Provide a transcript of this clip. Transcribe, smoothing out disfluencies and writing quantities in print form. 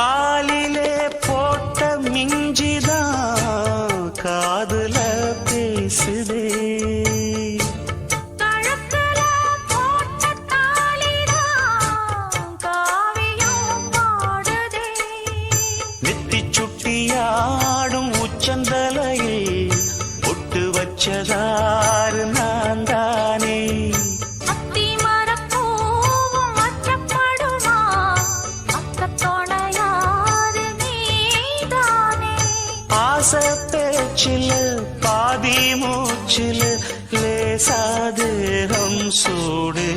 காலிலே போட்ட மிஞ்சிதான் காதுல பேசுதே. சுட்டியாடும் உச்சந்தலையில் ஒட்டு வச்சதாறு நான் தானே. அத்தி மரப்பூவும் அச்சப்படுமா, அக்கத்தோணையாறு நீதானே. ஆசை பேச்சில் பாதி மூச்சில் லேசாதேகம் சூடு.